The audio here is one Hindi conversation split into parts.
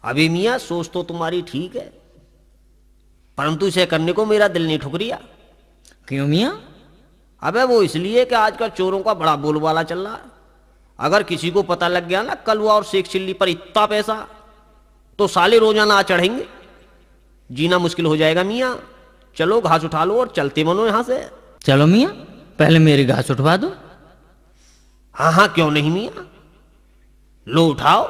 अबे मियाँ सोच तो तुम्हारी ठीक है, परंतु इसे करने को मेरा दिल नहीं ठुक रिया। क्यों मियाँ? अबे वो इसलिए कि आजकल चोरों का बड़ा बोलबाला चल रहा है। अगर किसी को पता लग गया ना कलवा और शेख चिल्ली पर इतना पैसा, तो साले रोजाना आ चढ़ेंगे, जीना मुश्किल हो जाएगा। मियाँ चलो घास उठा लो और चलते बनो यहाँ से। चलो मियाँ, पहले मेरी घास उठवा दो। हाँ हाँ क्यों नहीं मियाँ, लो उठाओ।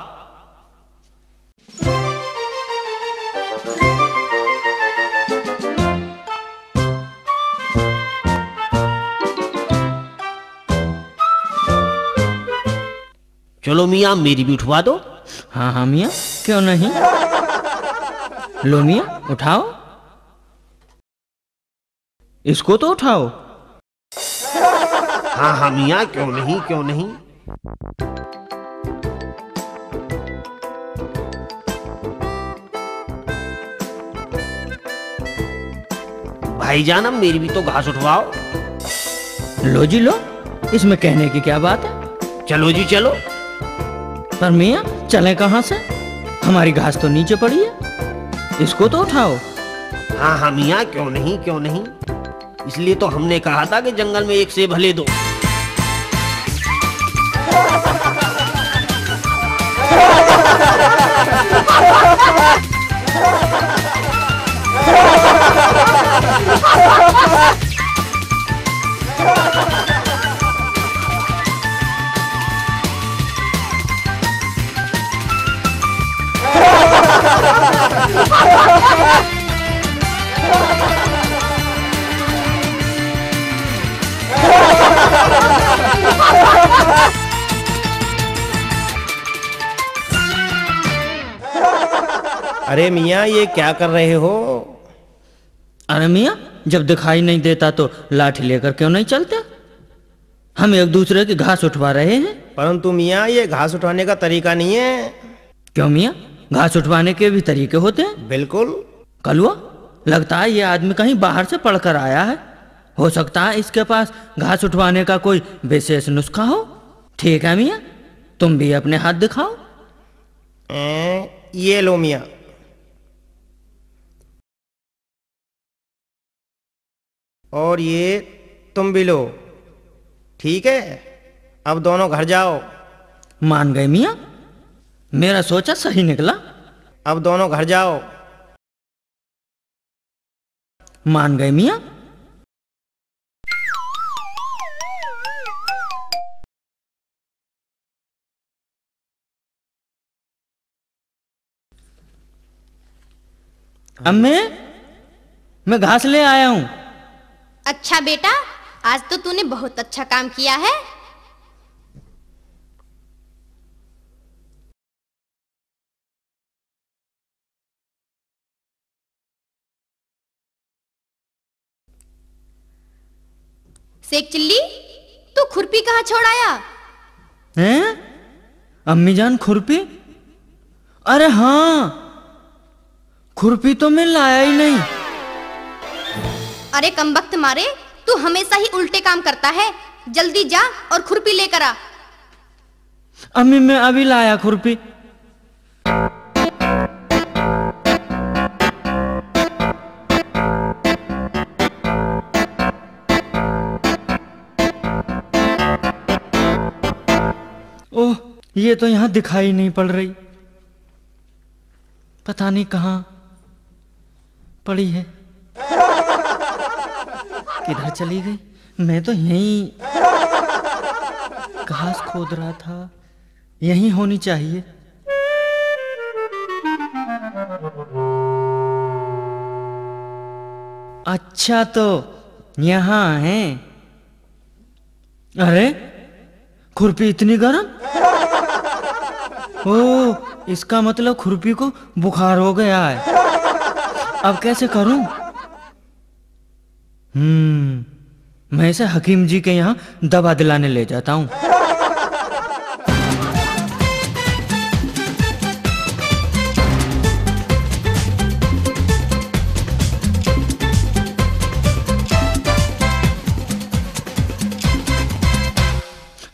चलो मियाँ मेरी भी उठवा दो। हाँ हाँ मियाँ, क्यों नहीं। लो मियाँ उठाओ, इसको तो उठाओ। हाँ हाँ मियाँ क्यों नहीं क्यों नहीं। भाईजान अब मेरी भी तो घास उठवाओ। लो जी लो, इसमें कहने की क्या बात है। चलो जी चलो। पर मियाँ चले कहाँ से, हमारी घास तो नीचे पड़ी है, इसको तो उठाओ। हाँ हाँ मियाँ क्यों नहीं क्यों नहीं, इसलिए तो हमने कहा था कि जंगल में एक सेब भले दो। अरे मियाँ ये क्या कर रहे हो? अरे मियाँ जब दिखाई नहीं देता तो लाठी लेकर क्यों नहीं चलते, हम एक दूसरे की घास उठवा रहे हैं। परंतु मियाँ ये घास उठाने का तरीका नहीं है। क्यों मियाँ, घास उठवाने के भी तरीके होते हैं। बिल्कुल। कलुआ, लगता है ये आदमी कहीं बाहर से पढ़कर आया है, हो सकता है इसके पास घास उठवाने का कोई विशेष नुस्खा हो। ठीक है मियाँ, तुम भी अपने हाथ दिखाओ। ये लो मियाँ। और ये तुम भी लो। ठीक है, अब दोनों घर जाओ। मान गए मियाँ, मेरा सोचा सही निकला। अब दोनों घर जाओ। मान गए मियाँ। अम्मे, मैं घास ले आया हूँ। अच्छा बेटा, आज तो तूने बहुत अच्छा काम किया है। शेख चिल्ली, तू खुरपी कहाँ छोड़ आया? हैं? अम्मी जान खुरपी? अरे हाँ, खुरपी तो मैं लाया ही नहीं। अरे कमबख्त मारे, तू हमेशा ही उल्टे काम करता है। जल्दी जा और खुरपी लेकर आ। अम्मी मैं अभी लाया खुरपी। ओह, ये तो यहाँ दिखाई नहीं पड़ रही, पता नहीं कहाँ पड़ी है, किधर चली गई। मैं तो यहीं घास खोद रहा था, यहीं होनी चाहिए। अच्छा तो यहाँ है। अरे खुरपी इतनी गर्म, ओह इसका मतलब खुरपी को बुखार हो गया है। अब कैसे करूं? मैं इसे हकीम जी के यहाँ दवा दिलाने ले जाता हूँ।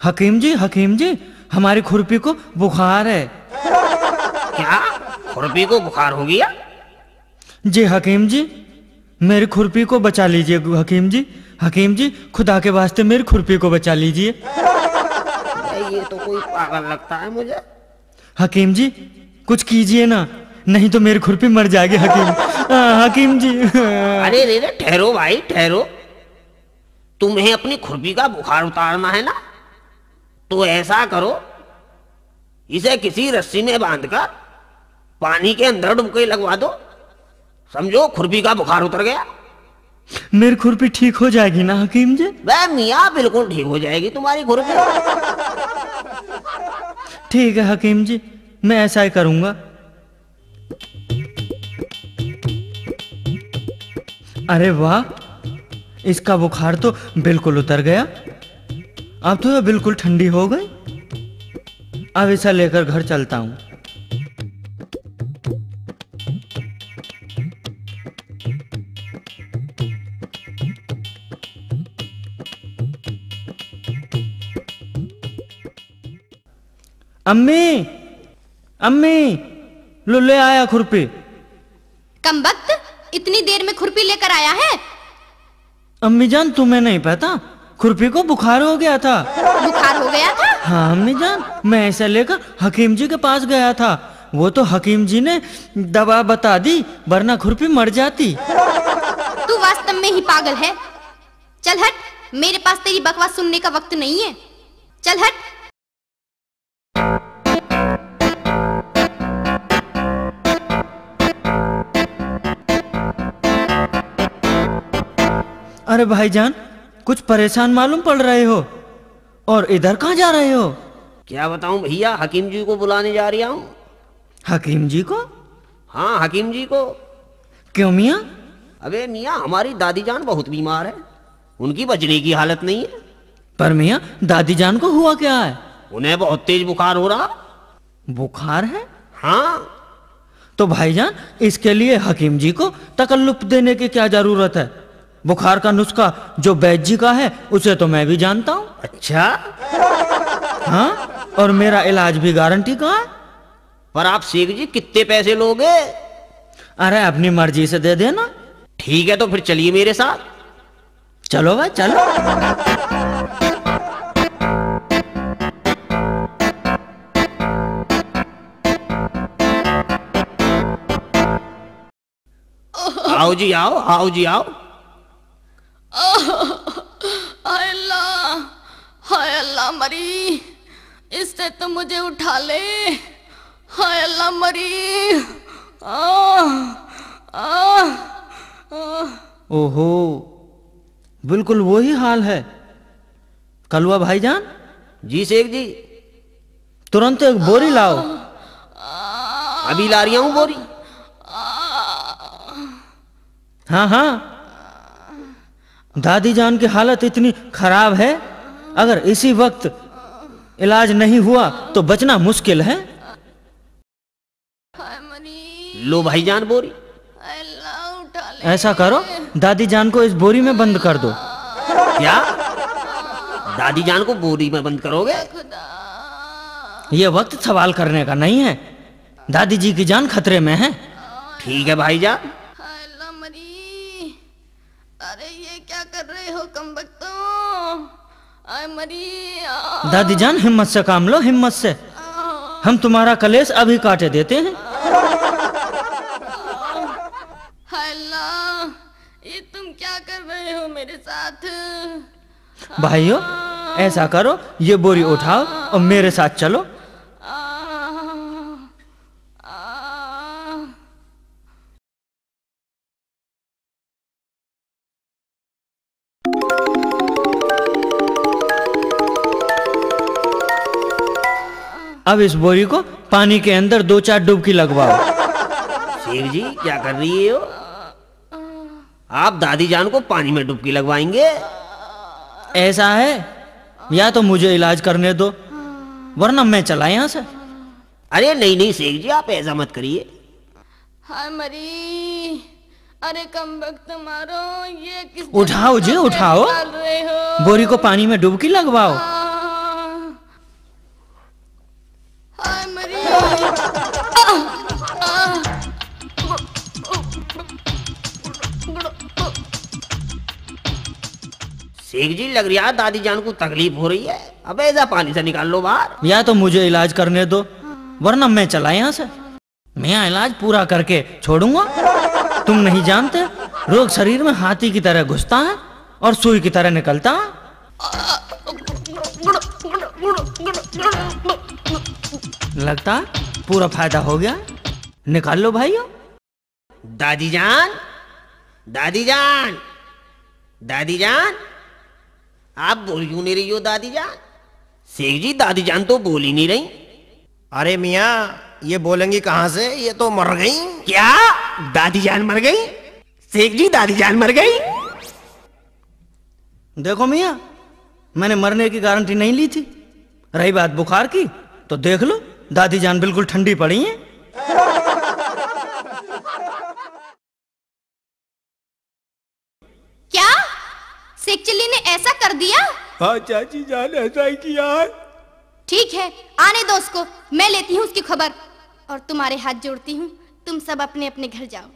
हकीम जी हमारी खुरपी को बुखार है। क्या खुरपी को बुखार हो गया? जी हकीम जी, मेरी खुरपी को बचा लीजिए हकीम जी। हकीम जी, खुदा के वास्ते मेरी खुरपी को बचा लीजिए। ये तो कोई पागल लगता है मुझे। हकीम जी, कुछ कीजिए ना, नहीं तो मेरी खुरपी मर जाएगी हकीम जी। अरे रे रे, ठहरो भाई ठहरो। तुम्हें अपनी खुरपी का बुखार उतारना है ना, तो ऐसा करो, इसे किसी रस्सी में बांधकर पानी के अंदर डुबकी लगवा दो। समझो खुरपी का बुखार उतर गया। मेरी खुरपी ठीक हो जाएगी ना हकीम जी? वह मियाँ बिल्कुल ठीक हो जाएगी तुम्हारी खुरपी। ठीक है हकीम जी, मैं ऐसा ही करूंगा। अरे वाह, इसका बुखार तो बिल्कुल उतर गया। अब तो यह बिल्कुल ठंडी हो गई। अब इसे लेकर घर चलता हूं। अम्मी, अम्मी, लो ले आया खुरपी। कमबख्त, इतनी देर में खुरपी लेकर आया है? अम्मी जान, तुम्हें नहीं पता, खुरपी को बुखार हो गया था। बुखार हो गया था? हाँ अम्मी जान, मैं ऐसा लेकर हकीम जी के पास गया था। वो तो हकीम जी ने दवा बता दी, वरना खुरपी मर जाती। तू वास्तव में ही पागल है। चल हट, मेरे पास तेरी बकवास सुनने का वक्त नहीं है। चल हट। अरे भाईजान, कुछ परेशान मालूम पड़ रहे हो, और इधर कहाँ जा रहे हो? क्या बताऊं भैया, हकीम जी को बुलाने जा रहा हूँ। हकीम जी को? हाँ हकीम जी को। क्यों मियाँ? अबे मियाँ, हमारी दादी जान बहुत बीमार है, उनकी बचने की हालत नहीं है। पर मियाँ, दादी जान को हुआ क्या है? उन्हें बहुत तेज बुखार हो रहा। बुखार है? हाँ। तो भाईजान, इसके लिए हकीम जी को तकल्लुफ देने की क्या जरूरत है? बुखार का नुस्खा जो वैद्य जी का है, उसे तो मैं भी जानता हूँ। अच्छा? हाँ, और मेरा इलाज भी गारंटी का है। पर आप शेख जी कितने पैसे लोगे? अरे अपनी मर्जी से दे देना। ठीक है, तो फिर चलिए मेरे साथ। चलो भाई चलो। आओ जी आओ, आओ जी आओ। हाय अल्लाह, हाय अल्लाह मरी, इससे तो मुझे उठा ले। हाय अल्लाह मरी। ओहो, बिल्कुल वही हाल है। कलवा भाईजान। जी शेख जी। तुरंत एक बोरी लाओ। अभी ला रही हूँ बोरी। हाँ हाँ, दादी जान की हालत इतनी खराब है, अगर इसी वक्त इलाज नहीं हुआ तो बचना मुश्किल है। हाय मरी। लो भाईजान बोरी। हाय अल्लाह उठा ले। ऐसा करो, दादी जान को इस बोरी में बंद कर दो। क्या? दादी जान को बोरी में बंद करोगे? खुदा। ये वक्त सवाल करने का नहीं है, दादी जी की जान खतरे में है। ठीक है भाईजान। हाय अल्लाह मरी। अरे ये क्या कर रहे हो कमबख्तों? हाय मरी। दादी जान, हिम्मत से काम लो, हिम्मत से। हम तुम्हारा कलेश अभी काटे देते हैं। हाय अल्लाह, ये तुम क्या कर रहे हो मेरे साथ? भाइयों, ऐसा करो, ये बोरी उठाओ और मेरे साथ चलो। अब इस बोरी को पानी के अंदर 2-4 डुबकी लगवाओ। शेख जी क्या कर रही हो? आप दादी जान को पानी में डुबकी लगवाएंगे? ऐसा है, या तो मुझे इलाज करने दो, वरना मैं चला यहाँ से। अरे नहीं नहीं शेख जी, आप ऐसा मत करिए। हाय मरी। अरे कमबख्त मारो, ये किस उठाओ जी, उठाओ, डाल रहे हो? बोरी को पानी में डुबकी लगवाओ। हाय मरी। शेख जी लग रहा है दादी जान को तकलीफ हो रही है। अब ऐसा पानी से निकाल लो बाहर। या तो मुझे इलाज करने दो, वरना मैं चला यहाँ से। मैं इलाज पूरा करके छोड़ूंगा। तुम नहीं जानते, रोग शरीर में हाथी की तरह घुसता है और सुई की तरह निकलता है। लगता है पूरा फायदा हो गया। निकाल लो भाइयों। दादी जान, दादी जान, दादी जान, आप बोल क्यों नहीं रही हो दादी जान? शेख जी दादी जान तो बोल ही नहीं रही। अरे मियाँ, ये बोलेंगी कहाँ से, ये तो मर गई। क्या दादी जान मर गई? शेख जी दादी जान मर गई? देखो मियाँ, मैंने मरने की गारंटी नहीं ली थी। रही बात बुखार की, तो देख लो दादी जान बिल्कुल ठंडी पड़ी हैं। क्या शेख चिल्ली ने ऐसा कर दिया? हाँ चाची जान, ऐसा ही किया है। ठीक है, आने दो उसको, मैं लेती हूँ उसकी खबर। और तुम्हारे हाथ जोड़ती हूँ, तुम सब अपने अपने घर जाओ।